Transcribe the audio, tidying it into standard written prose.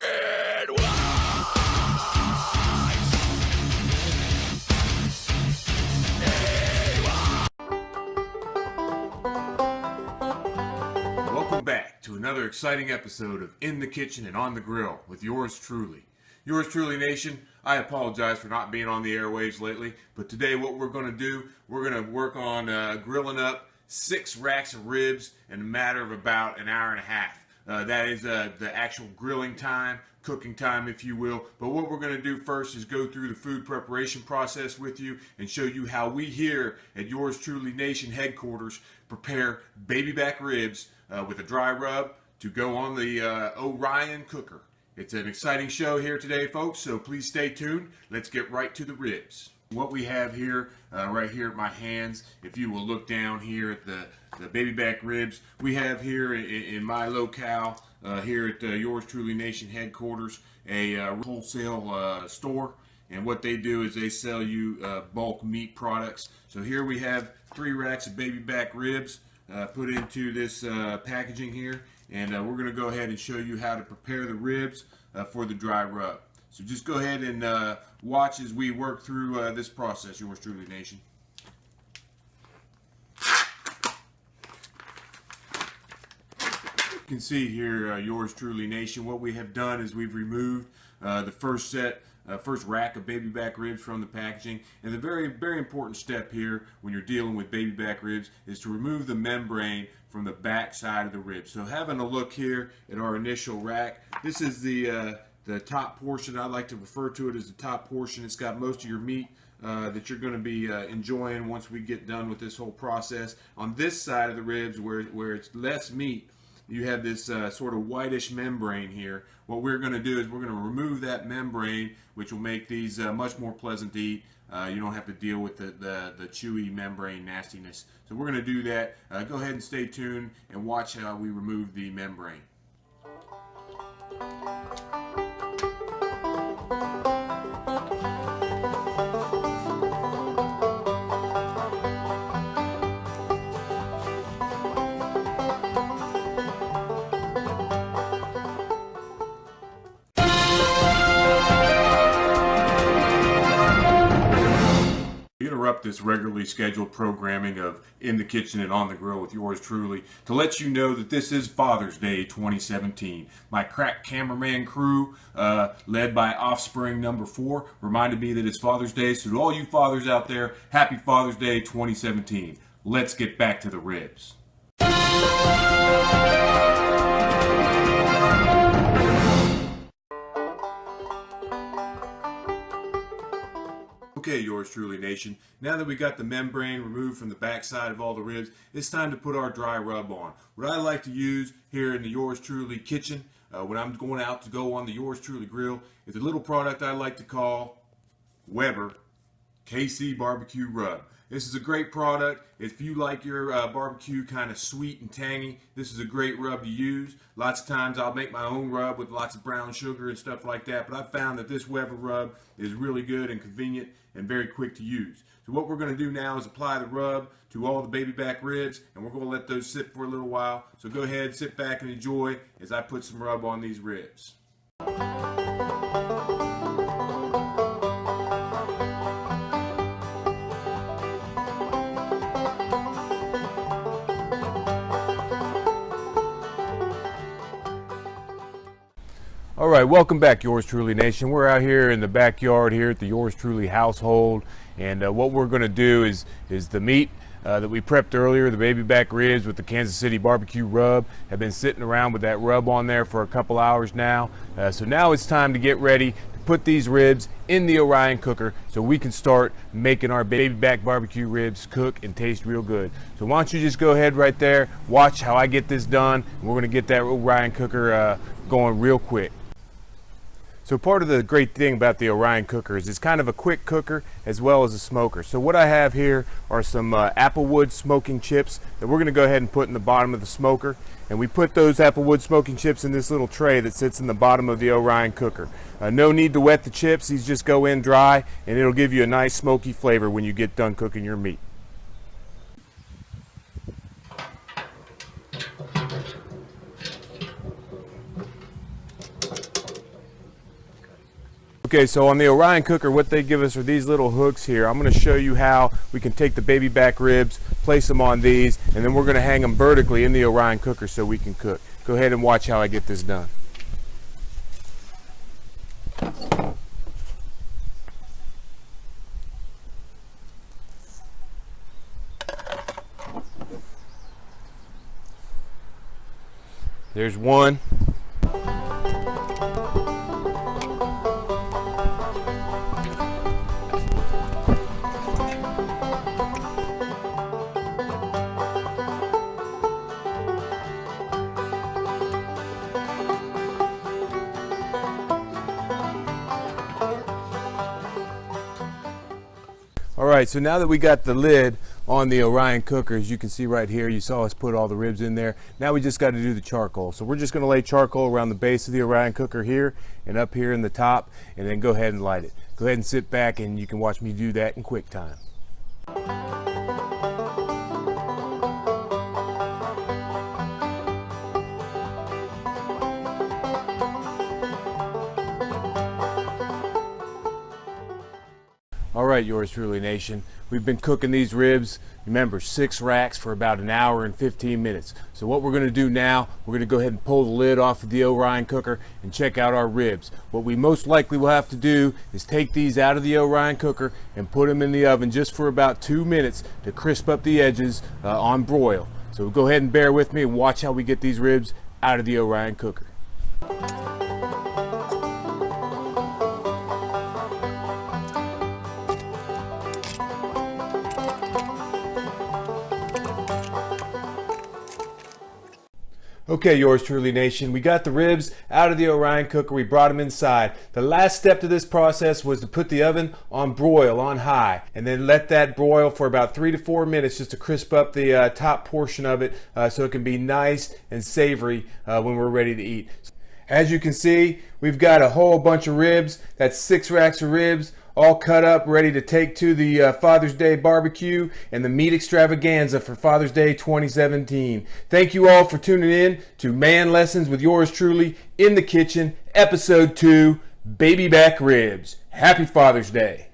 Welcome back to another exciting episode of In the Kitchen and on the Grill with yours truly. Yours truly, Nation. I apologize for not being on the airwaves lately, but today what we're going to do, we're going to work on grilling up 6 racks of ribs in a matter of about an hour and a half. That is the actual grilling time, cooking time, if you will. But what we're going to do first is go through the food preparation process with you and show you how we here at Yours Truly Nation headquarters prepare baby back ribs with a dry rub to go on the Orion cooker. It's an exciting show here today, folks, so please stay tuned. Let's get right to the ribs. What we have here, right here at my hands, if you will look down here at the baby back ribs, we have here in my locale, here at Yours Truly Nation headquarters, a wholesale store. And what they do is they sell you bulk meat products. So here we have 3 racks of baby back ribs put into this packaging here. And we're going to go ahead and show you how to prepare the ribs for the dry rub. So just go ahead and watch as we work through this process, Yours Truly Nation. You can see here, Yours Truly Nation, what we have done is we've removed the first rack of baby back ribs from the packaging. And the very, very important step here when you're dealing with baby back ribs is to remove the membrane from the back side of the rib. So having a look here at our initial rack, this is the top portion. I like to refer to it as the top portion. It's got most of your meat that you're going to be enjoying once we get done with this whole process. On this side of the ribs where it's less meat, you have this sort of whitish membrane here. What we're going to do is we're going to remove that membrane, which will make these much more pleasant to eat. You don't have to deal with the chewy membrane nastiness. So we're going to do that. Go ahead and stay tuned and watch how we remove the membrane. Interrupt this regularly scheduled programming of In the Kitchen and on the Grill with yours truly to let you know that this is Father's Day 2017. My crack cameraman crew, led by Offspring number 4, reminded me that it's Father's Day. So to all you fathers out there, happy Father's Day 2017. Let's get back to the ribs. Okay, Yours Truly Nation, now that we got the membrane removed from the back side of all the ribs, it's time to put our dry rub on. What I like to use here in the Yours Truly kitchen, when I'm going out to go on the Yours Truly grill, is a little product I like to call Weber KC Barbecue Rub. This is a great product. If you like your barbecue kind of sweet and tangy, this is a great rub to use. Lots of times I'll make my own rub with lots of brown sugar and stuff like that, but I've found that this Weber rub is really good and convenient and very quick to use. So what we're going to do now is apply the rub to all the baby back ribs, and we're going to let those sit for a little while. So go ahead, sit back and enjoy as I put some rub on these ribs. All right, welcome back, Yours Truly Nation. We're out here in the backyard here at the Yours Truly household, and what we're going to do is the meat that we prepped earlier, the baby back ribs with the Kansas City barbecue rub, have been sitting around with that rub on there for a couple hours now. So now it's time to get ready to put these ribs in the Orion cooker so we can start making our baby back barbecue ribs cook and taste real good. So why don't you just go ahead right there, watch how I get this done, and we're going to get that Orion cooker going real quick. So part of the great thing about the Orion cooker is it's kind of a quick cooker as well as a smoker. So what I have here are some Applewood smoking chips that we're going to go ahead and put in the bottom of the smoker. And we put those Applewood smoking chips in this little tray that sits in the bottom of the Orion cooker. No need to wet the chips, these just go in dry and it'll give you a nice smoky flavor when you get done cooking your meat. Okay, so on the Orion cooker, what they give us are these little hooks here. I'm going to show you how we can take the baby back ribs, place them on these, and then we're going to hang them vertically in the Orion cooker so we can cook. Go ahead and watch how I get this done. There's one. Alright, so now that we got the lid on the Orion cooker, as you can see right here, you saw us put all the ribs in there. Now we just got to do the charcoal. So we're just going to lay charcoal around the base of the Orion cooker here and up here in the top, and then go ahead and light it. Go ahead and sit back and you can watch me do that in quick time. All right, yours truly nation, we've been cooking these ribs, remember 6 racks for about an hour and 15 minutes. So what we're going to do now, we're going to go ahead and pull the lid off of the Orion cooker and check out our ribs. What we most likely will have to do is take these out of the Orion cooker and put them in the oven just for about 2 minutes to crisp up the edges on broil. So go ahead and bear with me and watch how we get these ribs out of the Orion cooker. Okay, yours truly nation, we got the ribs out of the Orion cooker, we brought them inside. The last step to this process was to put the oven on broil, on high, and then let that broil for about 3 to 4 minutes just to crisp up the top portion of it so it can be nice and savory when we're ready to eat. As you can see, we've got a whole bunch of ribs. That's 6 racks of ribs, all cut up, ready to take to the Father's Day barbecue and the meat extravaganza for Father's Day 2017. Thank you all for tuning in to Man Lessons with yours truly, In the Kitchen, Episode 2, Baby Back Ribs. Happy Father's Day.